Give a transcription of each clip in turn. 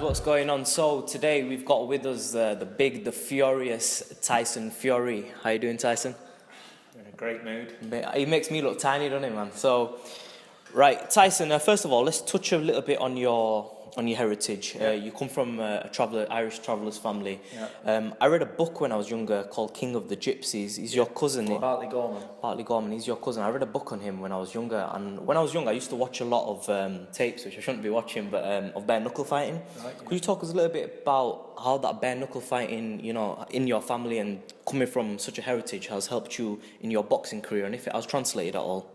guys, what's going on? So today we've got with us the furious Tyson Fury. How you doing, Tyson? In a great mood. He makes me look tiny, doesn't he, man? So, right, Tyson. First of all, let's touch a little bit on your heritage. Yeah. You come from Irish traveller's family. Yeah. I read a book when I was younger called King of the Gypsies. He's your cousin. Bartley Gorman. Bartley Gorman. He's your cousin. I read a book on him when I was younger, and when I was younger, I used to watch a lot of tapes, which I shouldn't be watching, but of bare knuckle fighting. Right, yeah. Could you talk us a little bit about how that bare knuckle fighting, in your family and coming from such a heritage, has helped you in your boxing career, and if it has translated at all?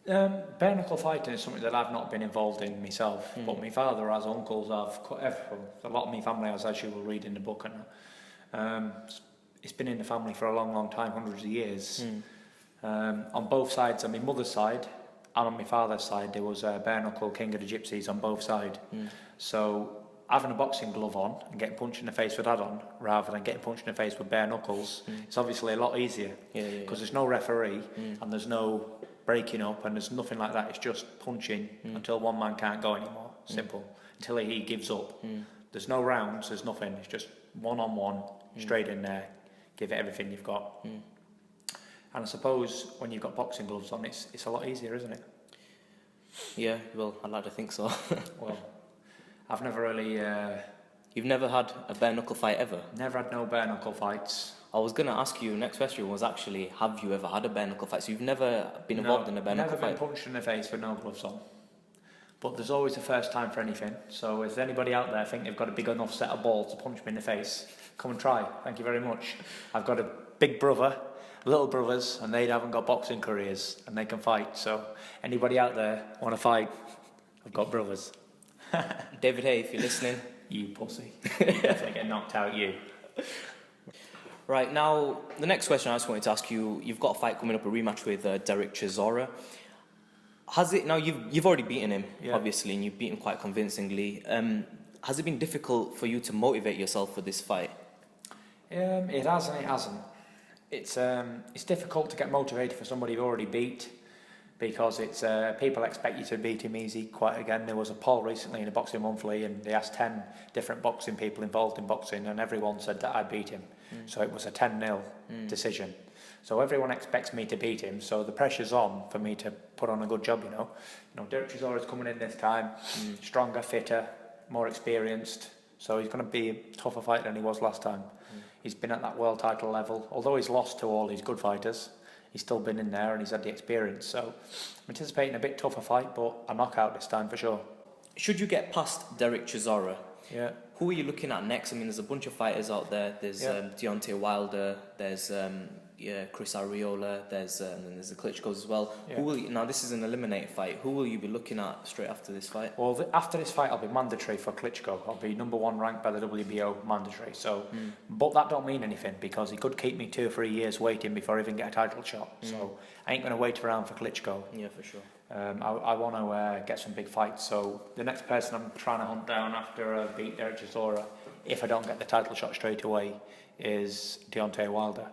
Bare knuckle fighting is something that I've not been involved in myself, but my father has, uncles have, a lot of my family has, as you will read in the book. And it's been in the family for a long, long time, hundreds of years. On both sides, on my mother's side and on my father's side, there was a bare knuckle King of the Gypsies on both sides. So having a boxing glove on and getting punched in the face with that on, rather than getting punched in the face with bare knuckles, it's obviously a lot easier. Because there's no referee and there's no breaking up and there's nothing like that. It's just punching until one man can't go anymore. Simple. Until he gives up. There's no rounds, there's nothing. It's just one-on-one, straight in there. Give it everything you've got. And I suppose when you've got boxing gloves on, it's a lot easier, isn't it? Yeah, well, I'd like to think so. Well, I've never really... You've never had a bare knuckle fight ever? Never had no bare knuckle fights. I was going to ask you, next question was actually, have you ever had a bare knuckle fight? So you've never been involved in a bare knuckle fight? Never been punched in the face with no gloves on. But there's always a first time for anything. So if anybody out there think they've got a big enough set of balls to punch me in the face, come and try. Thank you very much. I've got a big brother, little brothers, and they haven't got boxing careers, and they can fight. So anybody out there want to fight, I've got brothers. David Hay, if you're listening. You pussy. You definitely get knocked out, you. Right, now, the next question I just wanted to ask you, you've got a fight coming up, a rematch with Derek Chisora. Now, you've already beaten him, obviously, and you've beaten him quite convincingly. Has it been difficult for you to motivate yourself for this fight? It has and it hasn't. It's difficult to get motivated for somebody you've already beat, because it's people expect you to beat him easy quite again. There was a poll recently in a Boxing Monthly and they asked 10 different boxing people involved in boxing and everyone said that I beat him. So it was a 10-0 decision. So everyone expects me to beat him, so the pressure's on for me to put on a good job, Derek Chisora's coming in this time, stronger, fitter, more experienced, so he's going to be a tougher fighter than he was last time. He's been at that world title level, although he's lost to all these good fighters. He's still been in there and he's had the experience. So I'm anticipating a bit tougher fight, but a knockout this time for sure. Should you get past Derek Chisora, who are you looking at next? I mean, there's a bunch of fighters out there. There's Deontay Wilder, there's Chris Arreola, there's the Klitschko's as well. Now, this is an eliminated fight. Who will you be looking at straight after this fight? Well, after this fight, I'll be mandatory for Klitschko. I'll be number 1 ranked by the WBO mandatory. So, but that don't mean anything because he could keep me 2 or 3 years waiting before I even get a title shot. So I ain't going to wait around for Klitschko. Yeah, for sure. I want to get some big fights. So the next person I'm trying to hunt down after I beat Derek Chisora, if I don't get the title shot straight away, is Deontay Wilder.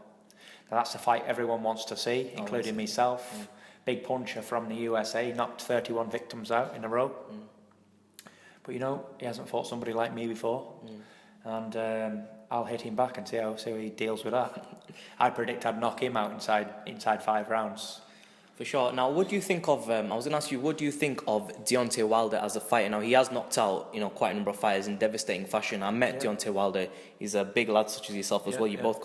Now that's the fight everyone wants to see, including myself. Big puncher from the USA, knocked 31 victims out in a row. But he hasn't fought somebody like me before. And I'll hit him back and see how he deals with that. I predict I'd knock him out inside 5 rounds. For sure. Now, what do you think of... I was going to ask you, what do you think of Deontay Wilder as a fighter? Now, he has knocked out, quite a number of fighters in devastating fashion. I met Deontay Wilder. He's a big lad such as yourself as well. You're both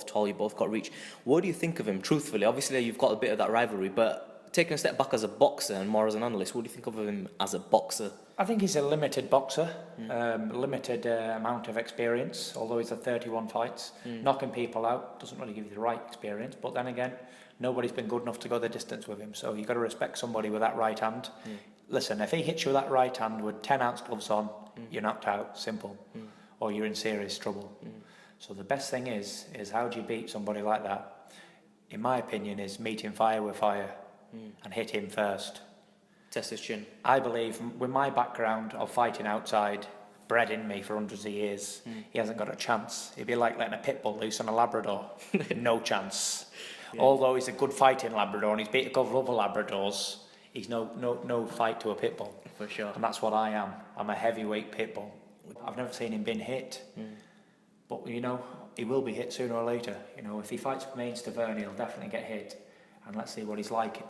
tall, you both got reach. What do you think of him, truthfully? Obviously, you've got a bit of that rivalry, but taking a step back as a boxer and more as an analyst, what do you think of him as a boxer? I think he's a limited boxer, limited amount of experience, although he's had 31 fights. Knocking people out doesn't really give you the right experience, but then again, nobody's been good enough to go the distance with him, so you've got to respect somebody with that right hand. Listen, if he hits you with that right hand with 10-ounce gloves on, you're knocked out, simple, or you're in serious trouble. So the best thing is how do you beat somebody like that? In my opinion, is meet him fire with fire and hit him first. Test his chin. I believe, with my background of fighting outside, bred in me for hundreds of years, he hasn't got a chance. It'd be like letting a pit bull loose on a Labrador. No chance. Although he's a good fighting Labrador and he's beat a couple of other Labradors, he's no fight to a pit bull. For sure. And that's what I am. I'm a heavyweight pit bull. I've never seen him been hit. But, you know, he will be hit sooner or later. You know, if he fights Main Stavern, he'll definitely get hit. And let's see what he's like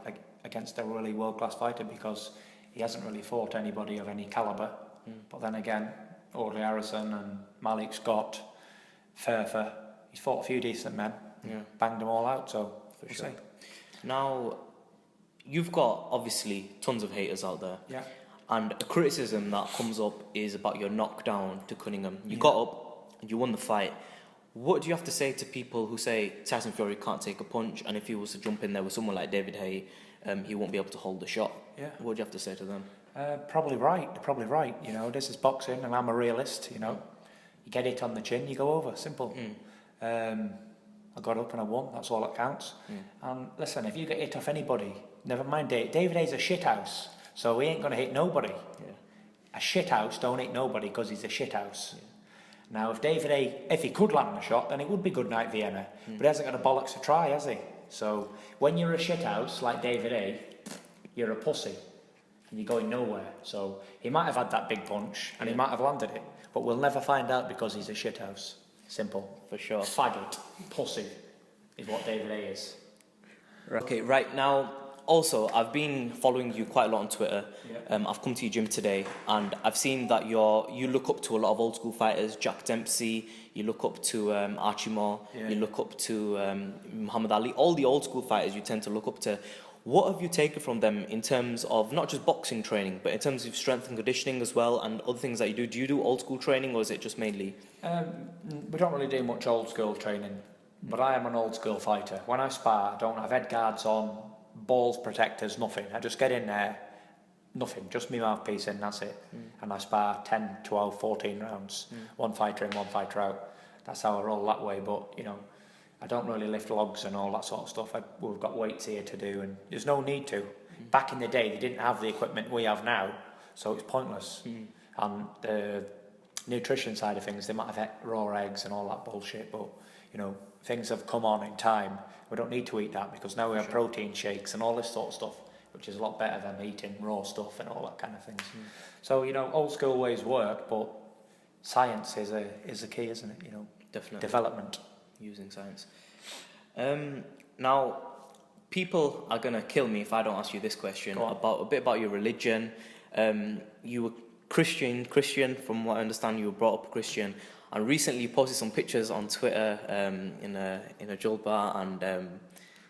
against a really world-class fighter, because he hasn't really fought anybody of any calibre. But then again, Audley Harrison and Malik Scott, Furfer, he's fought a few decent men, banged them all out, so we'll see. Now, you've got, obviously, tons of haters out there. Yeah. And a criticism that comes up is about your knockdown to Cunningham. You got up and you won the fight. What do you have to say to people who say Tyson Fury can't take a punch, and if he was to jump in there with someone like David Haye, he won't be able to hold the shot? Yeah. What do you have to say to them? Probably right. They're probably right. You know, this is boxing, and I'm a realist. You know, you get it on the chin, you go over. Simple. I got up and I won. That's all that counts. And listen, if you get hit off anybody, never mind David Haye's a shithouse, so he ain't gonna hit nobody. A shithouse don't hit nobody because he's a shithouse. Now, if David Haye, if he could land a shot, then it would be good night Vienna. But he hasn't got a bollocks to try, has he? So when you're a shithouse like David Haye, you're a pussy. And you're going nowhere. So he might have had that big punch and he might have landed it, but we'll never find out because he's a shithouse. Simple. For sure. Faggot, pussy, is what David Haye is. Okay, right now, also, I've been following you quite a lot on Twitter. I've come to your gym today, and I've seen that you look up to a lot of old school fighters, Jack Dempsey, you look up to Archie Moore, you look up to Muhammad Ali, all the old school fighters you tend to look up to. What have you taken from them in terms of not just boxing training, but in terms of strength and conditioning as well, and other things that you do? Do you do old school training, or is it just mainly? We don't really do much old school training, but I am an old school fighter. When I spar, I don't have head guards on, balls protectors, nothing. I just get in there, nothing, just me mouthpiece in, that's it. And I spar 10, 12, 14 rounds, one fighter in, one fighter out. That's how I roll that way, but, you know, I don't really lift logs and all that sort of stuff. We've got weights here to do, and there's no need to. Back in the day, they didn't have the equipment we have now, so it's pointless. And the nutrition side of things, they might have raw eggs and all that bullshit, but, you know, things have come on in time. We don't need to eat that because now we have protein shakes and all this sort of stuff, which is a lot better than eating raw stuff and all that kind of things. So, you know, old school ways work, but science is a key, isn't it? You know, Definitely. Development. Using science. Now, people are gonna kill me if I don't ask you this question about a bit about your religion. You were Christian. From what I understand, you were brought up Christian, and recently you posted some pictures on Twitter in a julbah and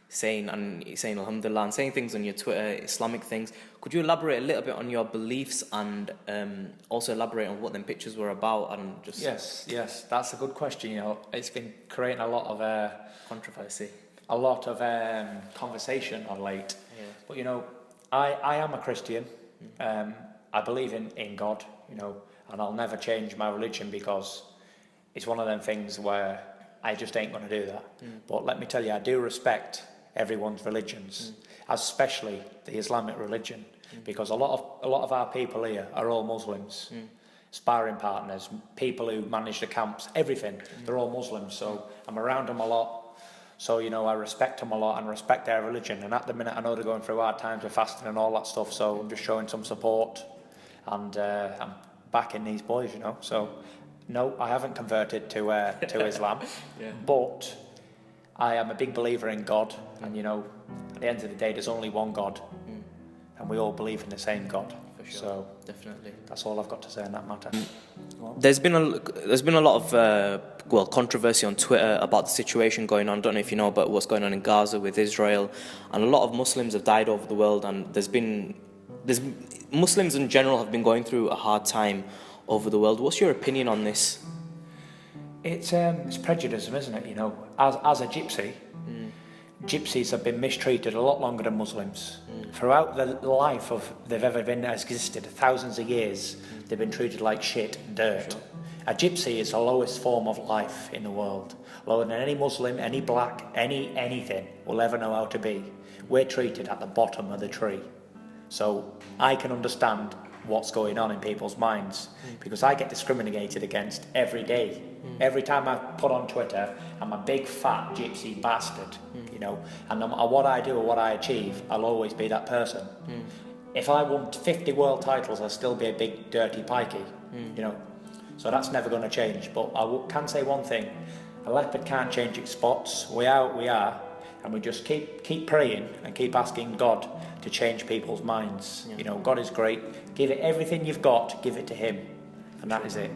saying Alhamdulillah and saying things on your Twitter, Islamic things. Could you elaborate a little bit on your beliefs and also elaborate on what them pictures were about and just? Yes, that's a good question. You know, it's been creating a lot of controversy, a lot of conversation of late. But you know, I am a Christian. I believe in God. You know, and I'll never change my religion because it's one of them things where I just ain't going to do that. But let me tell you, I do respect everyone's religions, especially the Islamic religion, because a lot of our people here are all Muslims, sparring partners, people who manage the camps, everything. They're all Muslims, so I'm around them a lot. So, you know, I respect them a lot and respect their religion. And at the minute, I know they're going through hard times with fasting and all that stuff, so I'm just showing some support and I'm backing these boys, you know. So, no, I haven't converted to Islam, but I am a big believer in God, and you know, at the end of the day, there's only one God, and we all believe in the same God. For sure. So definitely, that's all I've got to say on that matter. There's been a lot of controversy on Twitter about the situation going on. I don't know if you know about what's going on in Gaza with Israel, and a lot of Muslims have died over the world, and Muslims in general have been going through a hard time over the world. What's your opinion on this? It's prejudice, isn't it? You know, as a gypsy, gypsies have been mistreated a lot longer than Muslims. Throughout the life they've ever been existed, thousands of years, they've been treated like shit and dirt. Sure. A gypsy is the lowest form of life in the world, lower than any Muslim, any black, anything will ever know how to be. We're treated at the bottom of the tree. So I can understand what's going on in people's minds because I get discriminated against every day. Every time I put on Twitter, I'm a big fat gypsy bastard, you know, and no matter what I do or what I achieve, I'll always be that person. If I won 50 world titles, I'll still be a big dirty pikey, you know. So that's never going to change. But can say one thing: a leopard can't change its spots. We are, and we just keep praying and keep asking God to change people's minds. You know, God is great. Give it everything you've got. Give it to Him, and that is it.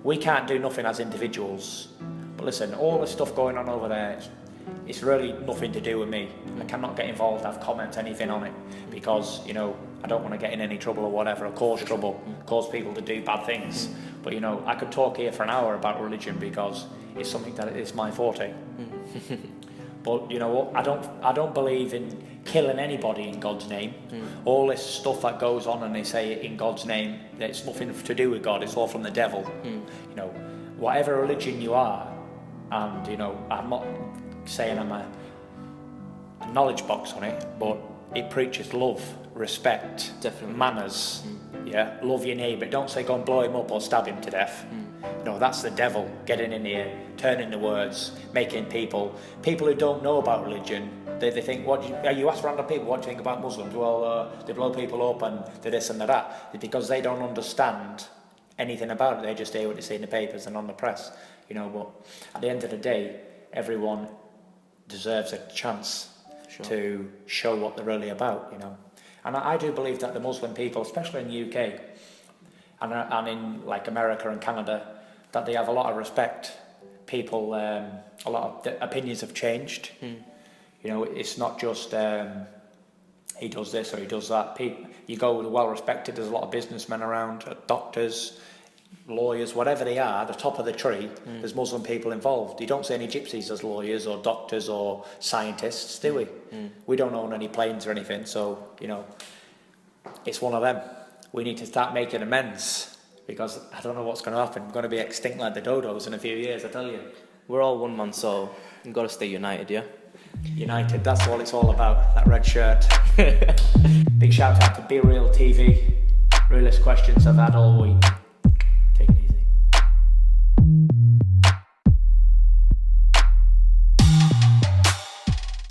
We can't do nothing as individuals. But listen, all the stuff going on over there, it's really nothing to do with me. I cannot get involved, have comments, anything on it, because, you know, I don't want to get in any trouble or whatever, or cause trouble, cause people to do bad things. But, you know, I could talk here for an hour about religion because it's something that is my forte. But, you know what, I don't believe in killing anybody in God's name. All this stuff that goes on and they say in God's name, it's nothing to do with God, it's all from the devil. You know, whatever religion you are, and, you know, I'm not saying I'm a knowledge box on it, but it preaches love, respect, definitely, manners. Yeah, love your neighbour. Don't say go and blow him up or stab him to death. No, that's the devil getting in here, turning the words, making people who don't know about religion, they think, you ask random people, what do you think about Muslims? Well, they blow people up and they're this and they're that. It's because they don't understand anything about it. They just hear what they see in the papers and on the press. You know, but at the end of the day, everyone deserves a chance to show what they're really about, you know. And I do believe that the Muslim people, especially in the UK and in like America and Canada, that they have a lot of respect. People, a lot of opinions have changed. You know, it's not just he does this or he does that. You go with the well-respected, there's a lot of businessmen around, doctors, lawyers, whatever they are, the top of the tree, there's Muslim people involved. You don't see any gypsies as lawyers or doctors or scientists, do we? We don't own any planes or anything, so, you know, it's one of them. We need to start making amends, because I don't know what's going to happen. We're going to be extinct like the dodos in a few years, I tell you. We're all one man, so you've got to stay united, yeah? United, that's what it's all about, that red shirt. Big shout out to Be Real TV. Realest questions I've had all week.